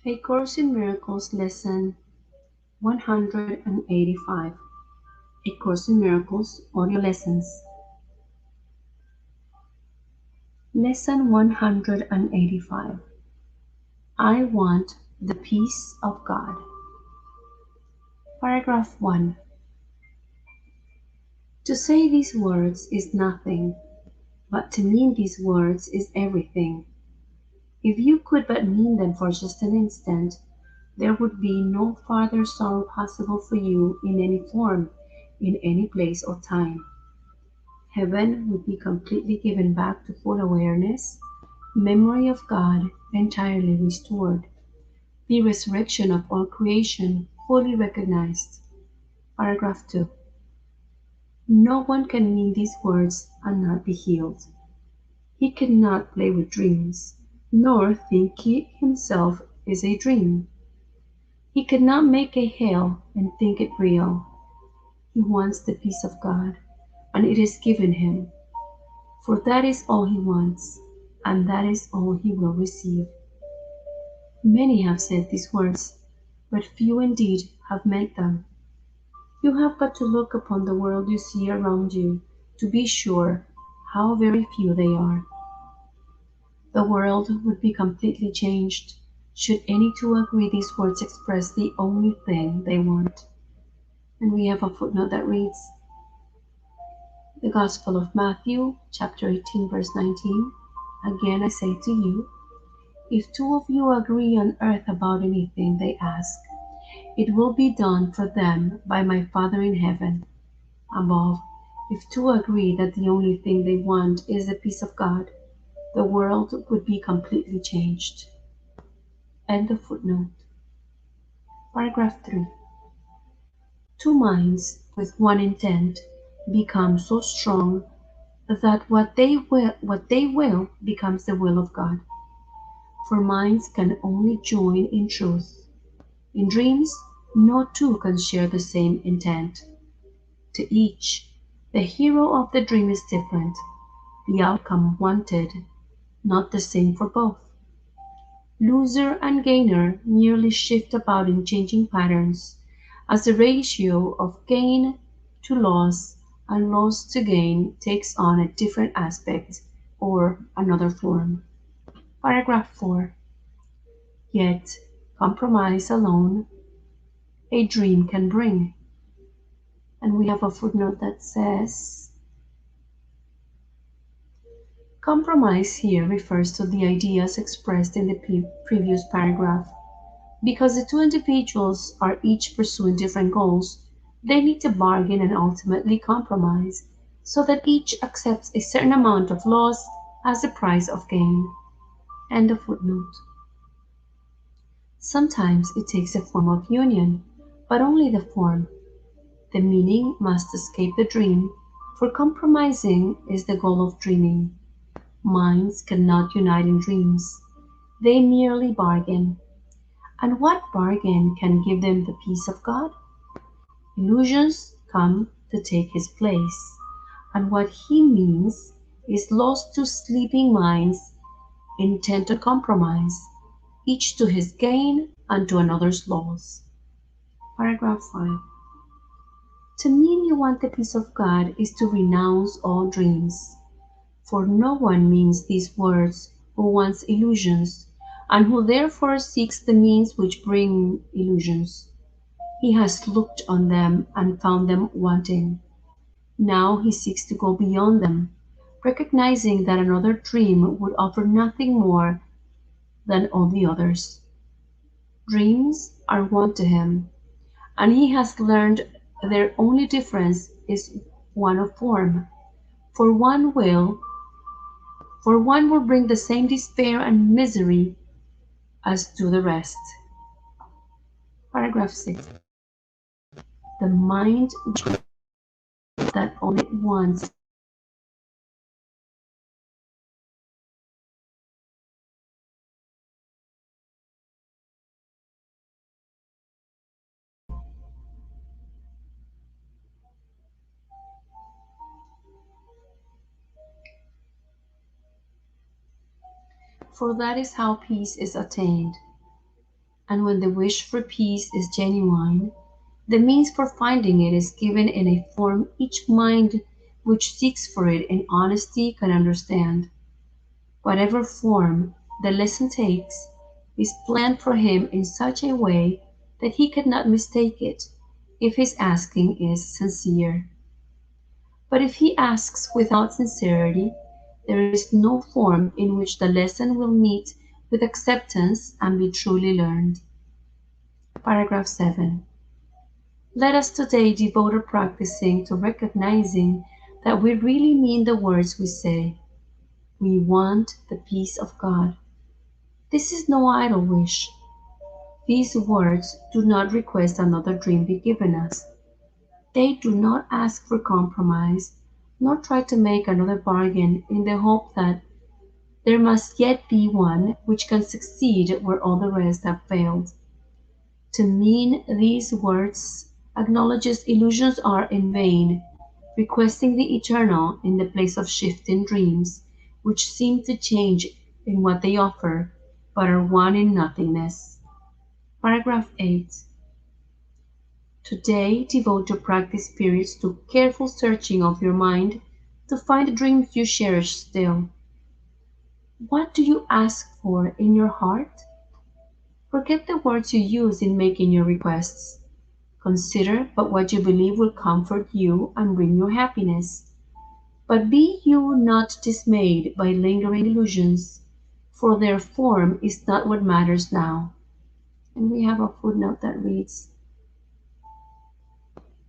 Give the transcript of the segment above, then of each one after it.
A Course in Miracles Lesson 185. A Course in Miracles Audio Lessons. Lesson 185. I want the peace of God. Paragraph 1. To say these words is nothing, but to mean these words is everything. If you could but mean them for just an instant, there would be no farther sorrow possible for you in any form, in any place or time. Heaven would be completely given back to full awareness, memory of God entirely restored, the resurrection of all creation fully recognized. Paragraph 2. No one can mean these words and not be healed. He cannot play with dreams, nor think he himself is a dream. He cannot make a hell and think it real. He wants the peace of God, and it is given him. For that is all he wants, and that is all he will receive. Many have said these words, but few indeed have meant them. You have but to look upon the world you see around you to be sure how very few they are. The world would be completely changed should any two agree these words express the only thing they want. And we have a footnote that reads, the Gospel of Matthew, chapter 18, verse 19. Again I say to you, if two of you agree on earth about anything they ask, it will be done for them by my Father in heaven. Above, if two agree that the only thing they want is the peace of God, the world would be completely changed. End of footnote. Paragraph 3. Two minds with one intent become so strong that what they will becomes the will of God. For minds can only join in truth. In dreams, no two can share the same intent. To each, the hero of the dream is different, the outcome wanted, not the same for both. Loser and gainer merely shift about in changing patterns, as the ratio of gain to loss and loss to gain takes on a different aspect or another form. Paragraph 4. Yet, compromise alone a dream can bring. And we have a footnote that says, compromise here refers to the ideas expressed in the previous paragraph. Because the two individuals are each pursuing different goals, they need to bargain and ultimately compromise, so that each accepts a certain amount of loss as the price of gain. End of footnote. Sometimes it takes a form of union, but only the form. The meaning must escape the dream, for compromising is the goal of dreaming. Minds cannot unite in dreams. They merely bargain. And what bargain can give them the peace of God? Illusions come to take his place, and what he means is lost to sleeping minds intent on compromise, each to his gain and to another's loss. Paragraph 5. To mean you want the peace of God is to renounce all dreams, for no one means these words who wants illusions, and who therefore seeks the means which bring illusions. He has looked on them and found them wanting. Now he seeks to go beyond them, recognizing that another dream would offer nothing more than all the others. Dreams are one to him, and he has learned their only difference is one of form. For one will bring the same despair and misery as do the rest. Paragraph 6. The mind that only wants for that is how peace is attained. And when the wish for peace is genuine, the means for finding it is given in a form each mind which seeks for it in honesty can understand. Whatever form the lesson takes is planned for him in such a way that he cannot mistake it if his asking is sincere. But if he asks without sincerity, there is no form in which the lesson will meet with acceptance and be truly learned. Paragraph 7. Let us today devote our practicing to recognizing that we really mean the words we say. We want the peace of God. This is no idle wish. These words do not request another dream be given us. They do not ask for compromise, nor try to make another bargain in the hope that there must yet be one which can succeed where all the rest have failed. To mean these words acknowledges illusions are in vain, requesting the eternal in the place of shifting dreams, which seem to change in what they offer, but are one in nothingness. Paragraph 8. Today, devote your practice periods to careful searching of your mind to find the dreams you cherish still. What do you ask for in your heart? Forget the words you use in making your requests. Consider but what you believe will comfort you and bring you happiness. But be you not dismayed by lingering illusions, for their form is not what matters now. And we have a footnote that reads,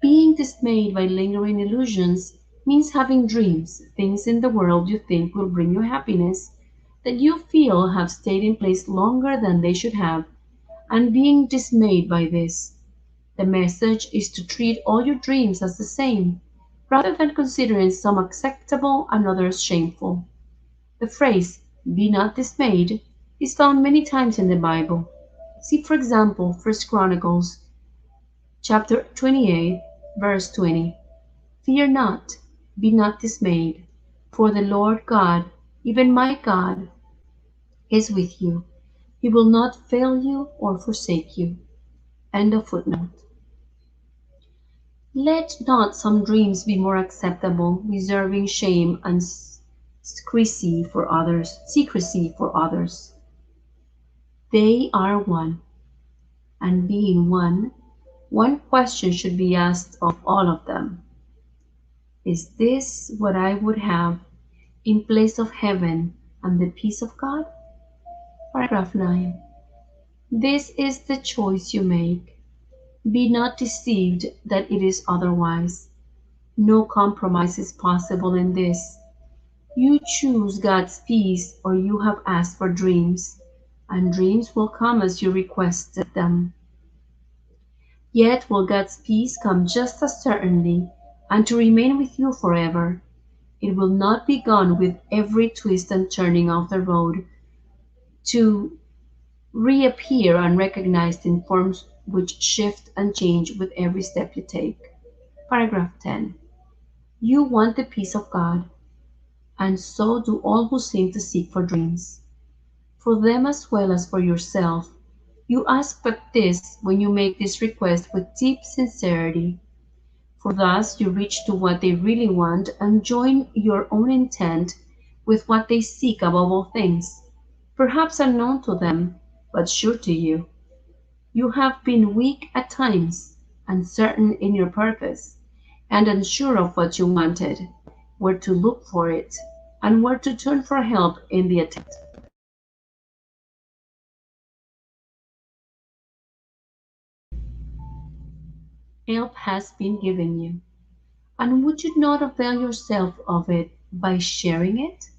being dismayed by lingering illusions means having dreams, things in the world you think will bring you happiness, that you feel have stayed in place longer than they should have, and being dismayed by this. The message is to treat all your dreams as the same, rather than considering some acceptable and others shameful. The phrase, be not dismayed, is found many times in the Bible. See, for example, 1 Chronicles chapter 28, verse 20. Fear not, be not dismayed, for the Lord God, even my God, is with you. He will not fail you or forsake you. End of footnote. Let not some dreams be more acceptable, reserving shame and secrecy for others. They are one, and being one question should be asked of all of them. Is this what I would have in place of heaven and the peace of God? Paragraph 9. This is the choice you make. Be not deceived that it is otherwise. No compromise is possible in this. You choose God's peace or you have asked for dreams, and dreams will come as you requested them. Yet will God's peace come just as certainly, and to remain with you forever. It will not be gone with every twist and turning of the road, to reappear unrecognized in forms which shift and change with every step you take. Paragraph 10. You want the peace of God, and so do all who seem to seek for dreams. For them as well as for yourself, you ask but this when you make this request with deep sincerity, for thus you reach to what they really want and join your own intent with what they seek above all things, perhaps unknown to them, but sure to you. You have been weak at times, uncertain in your purpose, and unsure of what you wanted, where to look for it, and where to turn for help in the attempt. Help has been given you, and would you not avail yourself of it by sharing it?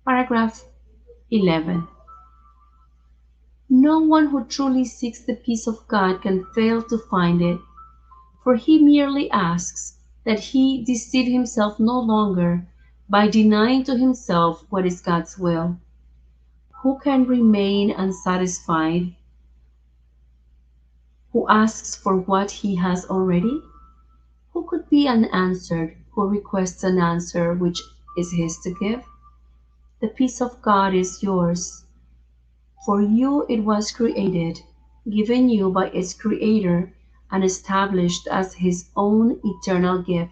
Paragraph 11. No one who truly seeks the peace of God can fail to find it, for he merely asks that he deceive himself no longer by denying to himself what is God's will. Who can remain unsatisfied who asks for what he has already? Who could be unanswered who requests an answer which is his to give? The peace of God is yours, For you it was created, given you by its Creator, and established as His own eternal gift.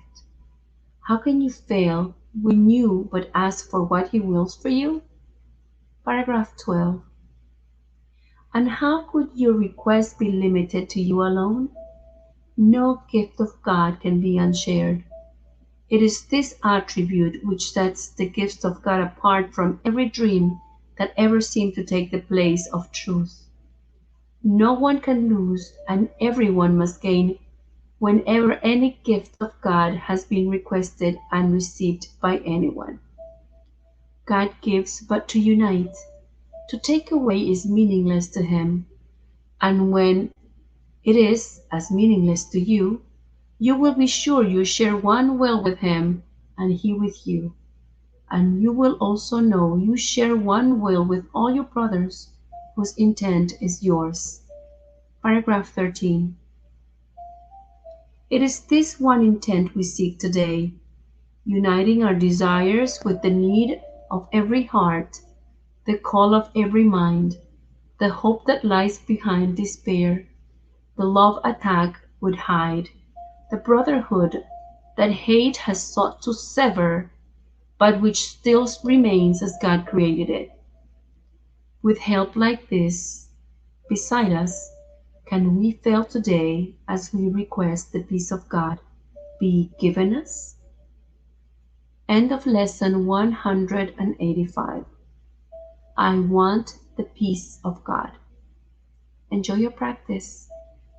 How can you fail when you but ask for what He wills for you? Paragraph 12. And how could your request be limited to you alone? No gift of God can be unshared. It is this attribute which sets the gifts of God apart from every dream that ever seemed to take the place of truth. No one can lose, and everyone must gain whenever any gift of God has been requested and received by anyone. God gives but to unite. To take away is meaningless to Him, and when it is as meaningless to you, you will be sure you share one will with Him and He with you. And you will also know you share one will with all your brothers whose intent is yours. Paragraph 13. It is this one intent we seek today, uniting our desires with the need of every heart, the call of every mind, the hope that lies behind despair, the love attack would hide, the brotherhood that hate has sought to sever, but which still remains as God created it. With help like this beside us, can we fail today as we request the peace of God be given us? End of lesson 185. I want the peace of God. Enjoy your practice.